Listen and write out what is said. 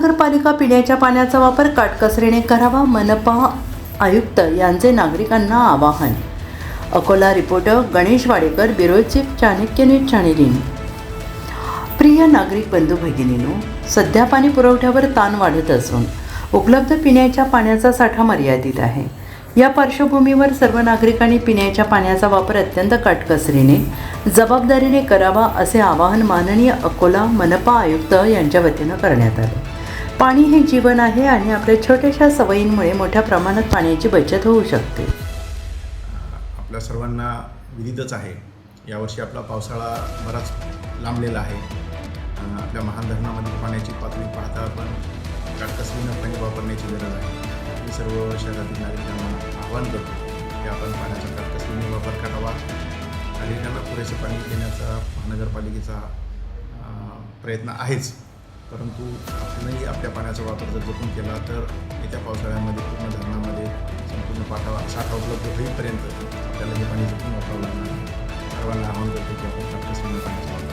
महानगरपालिका पिण्याच्या पाण्याचा वापर काटकसरीने करावा, मनपा आयुक्त यांचे नागरिकांना आवाहन। Akola reporter Ganesh Wadekar, bureau chief, Chanakya news channeling. प्रिय नागरिक बंधू भगिनींनो, सध्या पाणी पुरवठ्यावर ताण वाढत असून उपलब्ध पिण्याच्या पाण्याचा साठा मर्यादित आहे। या पार्श्वभूमीवर सर्व नागरिकांनी पिण्याच्या पाण्याचा वापर अत्यंत काटकसरीने, जबाबदारीने करावा असे आवाहन माननीय अकोला मनपा आयुक्त यांच्या वतीनं करण्यात आले। पाणी हे जीवन आहे आणि आपल्या छोट्याशा सवयींमुळे मोठ्या प्रमाणात पाण्याची बचत होऊ शकते। आपल्या सर्वांना विदितच आहे, यावर्षी आपला पावसाळा बराच लांबलेला आहे। आपल्या महान धरणामध्ये पाण्याची पातळी पाहता आपण काटकसरीनं पाणी वापरण्याची गरज आहे। मी सर्व शहरातील नागरिकांना आवाहन करतो की आपण पाण्याचा काटकसरीने वापर करावा। नागरिकांना पुरेसे पाणी देण्याचा महानगरपालिकेचा प्रयत्न आहेच, परंतु आपणही आपल्या पाण्याचा वापर जर जपून केला तर येत्या पावसाळ्यामध्ये पूर्ण धरणामध्ये संपूर्ण साठा उपलब्ध होईपर्यंत आपल्याला हे पाणी जपून वापरावं लागणार आहे। सर्वांना आवाहन करतो की आपण काटकसरीने पाण्याचा वापर